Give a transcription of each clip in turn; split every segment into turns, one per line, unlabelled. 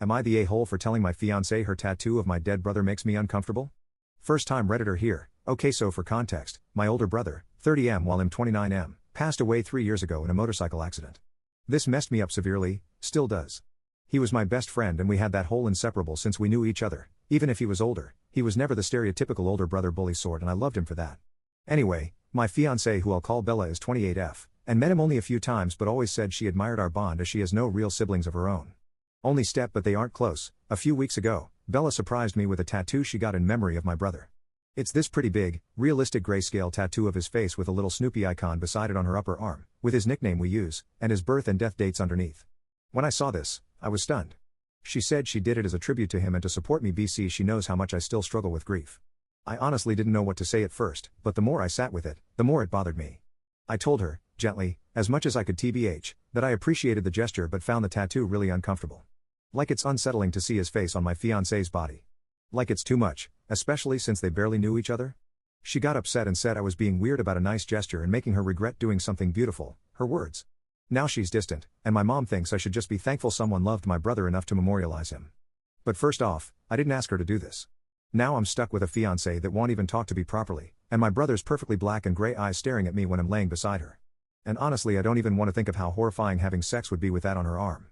Am I the a-hole for telling my fiancée her tattoo of my dead brother makes me uncomfortable? First time Redditor here. Okay, so for context, my older brother, 30M while I'm 29M, passed away 3 years ago in a motorcycle accident. This messed me up severely, still does. He was my best friend and we had that whole inseparable since we knew each other. Even if he was older, he was never the stereotypical older brother bully sort and I loved him for that. Anyway, my fiancée, who I'll call Bella, is 28F, and met him only a few times but always said she admired our bond as she has no real siblings of her own. Only step but they aren't close. A few weeks ago, Bella surprised me with a tattoo she got in memory of my brother. It's this pretty big, realistic grayscale tattoo of his face with a little Snoopy icon beside it on her upper arm, with his nickname we use, and his birth and death dates underneath. When I saw this, I was stunned. She said she did it as a tribute to him and to support me BC she knows how much I still struggle with grief. I honestly didn't know what to say at first, but the more I sat with it, the more it bothered me. I told her, gently, as much as I could tbh, that I appreciated the gesture but found the tattoo really uncomfortable. Like it's unsettling to see his face on my fiancé's body. Like it's too much, especially since they barely knew each other. She got upset and said I was being weird about a nice gesture and making her regret doing something beautiful, her words. Now she's distant, and my mom thinks I should just be thankful someone loved my brother enough to memorialize him. But first off, I didn't ask her to do this. Now I'm stuck with a fiancé that won't even talk to me properly, and my brother's perfectly black and gray eyes staring at me when I'm laying beside her. And honestly I don't even want to think of how horrifying having sex would be with that on her arm.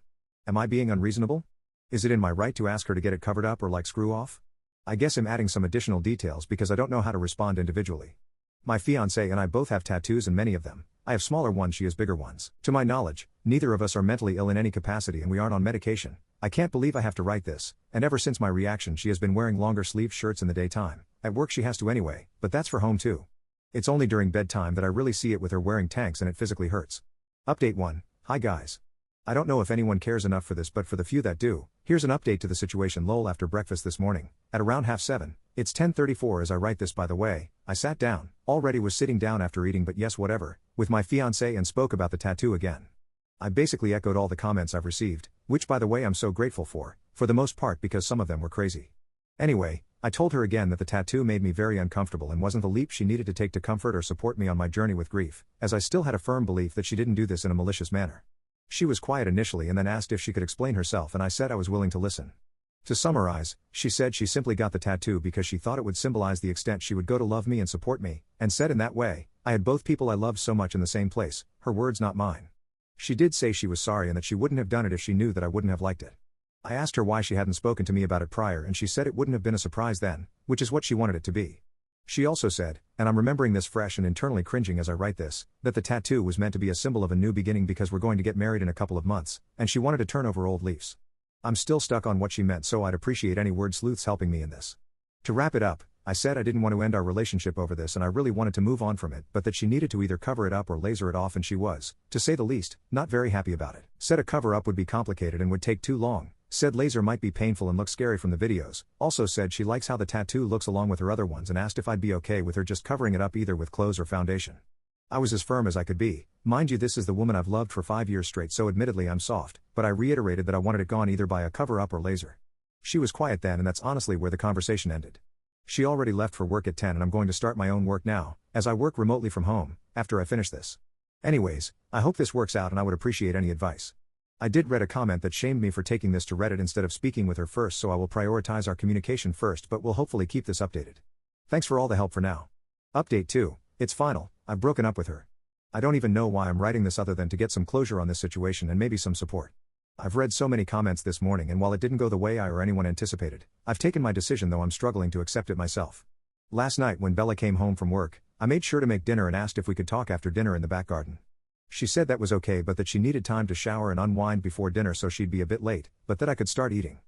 Am I being unreasonable? Is it in my right to ask her to get it covered up or like screw off? I guess I'm adding some additional details because I don't know how to respond individually. My fiancé and I both have tattoos and many of them. I have smaller ones, she has bigger ones. To my knowledge, neither of us are mentally ill in any capacity and we aren't on medication. I can't believe I have to write this, and ever since my reaction she has been wearing longer sleeved shirts in the daytime. At work she has to anyway, but that's for home too. It's only during bedtime that I really see it with her wearing tanks and it physically hurts. Update 1. Hi guys. I don't know if anyone cares enough for this but for the few that do, here's an update to the situation. Lol, after breakfast this morning, at around 7:30, it's 10:34 as I write this by the way, I sat down, already was sitting down after eating but yes whatever, with my fiancé and spoke about the tattoo again. I basically echoed all the comments I've received, which by the way I'm so grateful for the most part because some of them were crazy. Anyway, I told her again that the tattoo made me very uncomfortable and wasn't the leap she needed to take to comfort or support me on my journey with grief, as I still had a firm belief that she didn't do this in a malicious manner. She was quiet initially and then asked if she could explain herself and I said I was willing to listen. To summarize, she said she simply got the tattoo because she thought it would symbolize the extent she would go to love me and support me, and said in that way, I had both people I loved so much in the same place, her words not mine. She did say she was sorry and that she wouldn't have done it if she knew that I wouldn't have liked it. I asked her why she hadn't spoken to me about it prior and she said it wouldn't have been a surprise then, which is what she wanted it to be. She also said, and I'm remembering this fresh and internally cringing as I write this, that the tattoo was meant to be a symbol of a new beginning because we're going to get married in a couple of months, and she wanted to turn over old leaves. I'm still stuck on what she meant so I'd appreciate any word sleuths helping me in this. To wrap it up, I said I didn't want to end our relationship over this and I really wanted to move on from it but that she needed to either cover it up or laser it off and she was, to say the least, not very happy about it. Said a cover up would be complicated and would take too long. Said laser might be painful and look scary from the videos, also said she likes how the tattoo looks along with her other ones and asked if I'd be okay with her just covering it up either with clothes or foundation. I was as firm as I could be. Mind you, this is the woman I've loved for 5 years straight so admittedly I'm soft, but I reiterated that I wanted it gone either by a cover up or laser. She was quiet then and that's honestly where the conversation ended. She already left for work at 10 and I'm going to start my own work now, as I work remotely from home, after I finish this. Anyways, I hope this works out and I would appreciate any advice. I did read a comment that shamed me for taking this to Reddit instead of speaking with her first so I will prioritize our communication first but will hopefully keep this updated. Thanks for all the help for now. Update 2, it's final, I've broken up with her. I don't even know why I'm writing this other than to get some closure on this situation and maybe some support. I've read so many comments this morning and while it didn't go the way I or anyone anticipated, I've taken my decision though I'm struggling to accept it myself. Last night when Bella came home from work, I made sure to make dinner and asked if we could talk after dinner in the back garden. She said that was okay but that she needed time to shower and unwind before dinner so she'd be a bit late, but that I could start eating.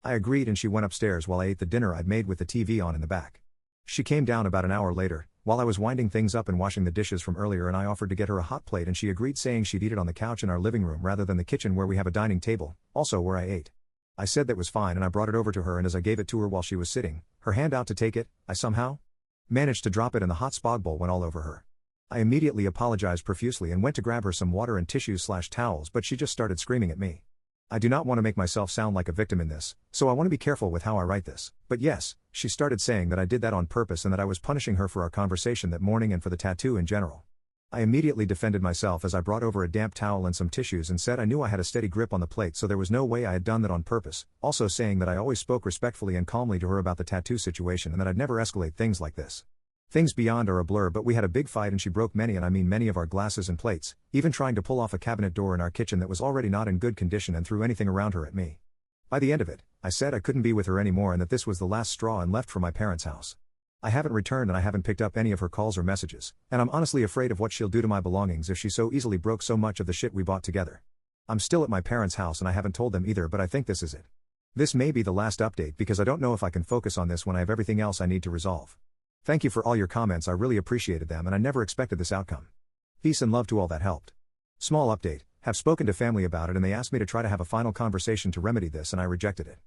I agreed and she went upstairs while I ate the dinner I'd made with the TV on in the back. She came down about an hour later, while I was winding things up and washing the dishes from earlier and I offered to get her a hot plate and she agreed saying she'd eat it on the couch in our living room rather than the kitchen where we have a dining table, also where I ate. I said that was fine and I brought it over to her and as I gave it to her while she was sitting, her hand out to take it, I somehow managed to drop it and the hot spag bowl went all over her. I immediately apologized profusely and went to grab her some water and tissues/towels but she just started screaming at me. I do not want to make myself sound like a victim in this, so I want to be careful with how I write this. But yes, she started saying that I did that on purpose and that I was punishing her for our conversation that morning and for the tattoo in general. I immediately defended myself as I brought over a damp towel and some tissues and said I knew I had a steady grip on the plate, so there was no way I had done that on purpose, also saying that I always spoke respectfully and calmly to her about the tattoo situation and that I'd never escalate things like this. Things beyond are a blur, but we had a big fight and she broke many, and I mean many, of our glasses and plates, even trying to pull off a cabinet door in our kitchen that was already not in good condition, and threw anything around her at me. By the end of it, I said I couldn't be with her anymore and that this was the last straw, and left for my parents' house. I haven't returned and I haven't picked up any of her calls or messages, and I'm honestly afraid of what she'll do to my belongings if she so easily broke so much of the shit we bought together. I'm still at my parents' house and I haven't told them either, but I think this is it. This may be the last update because I don't know if I can focus on this when I have everything else I need to resolve. Thank you for all your comments, I really appreciated them and I never expected this outcome. Peace and love to all that helped. Small update, have spoken to family about it and they asked me to try to have a final conversation to remedy this and I rejected it.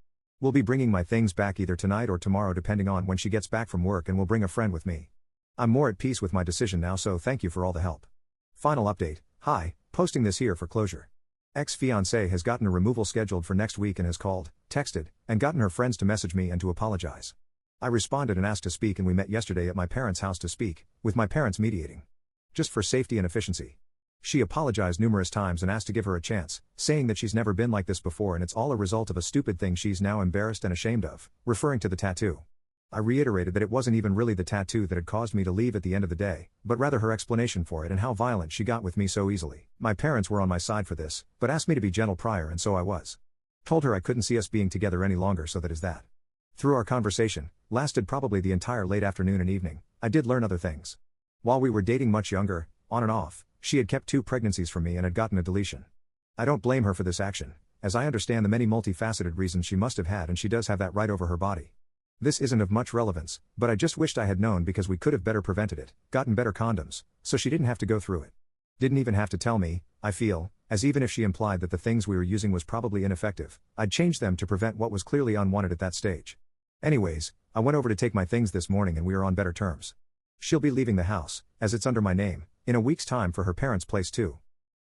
We'll be bringing my things back either tonight or tomorrow depending on when she gets back from work, and we'll bring a friend with me. I'm more at peace with my decision now, so thank you for all the help. Final update, hi, posting this here for closure. Ex-fiancée has gotten a removal scheduled for next week and has called, texted, and gotten her friends to message me and to apologize. I responded and asked to speak, and we met yesterday at my parents' house to speak, with my parents mediating. Just for safety and efficiency. She apologized numerous times and asked to give her a chance, saying that she's never been like this before and it's all a result of a stupid thing she's now embarrassed and ashamed of, referring to the tattoo. I reiterated that it wasn't even really the tattoo that had caused me to leave at the end of the day, but rather her explanation for it and how violent she got with me so easily. My parents were on my side for this, but asked me to be gentle prior, and so I was. Told her I couldn't see us being together any longer, so that is that. Through our conversation, lasted probably the entire late afternoon and evening, I did learn other things. While we were dating much younger, on and off, she had kept 2 pregnancies from me and had gotten a deletion. I don't blame her for this action, as I understand the many multifaceted reasons she must have had, and she does have that right over her body. This isn't of much relevance, but I just wished I had known because we could have better prevented it, gotten better condoms, so she didn't have to go through it. Didn't even have to tell me, I feel, as even if she implied that the things we were using was probably ineffective, I'd change them to prevent what was clearly unwanted at that stage. Anyways, I went over to take my things this morning and we are on better terms. She'll be leaving the house, as it's under my name, in a week's time for her parents' place too.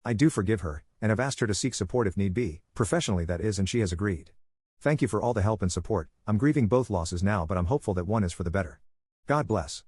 I do forgive her, and have asked her to seek support if need be, professionally that is, and she has agreed. Thank you for all the help and support. I'm grieving both losses now, but I'm hopeful that one is for the better. God bless.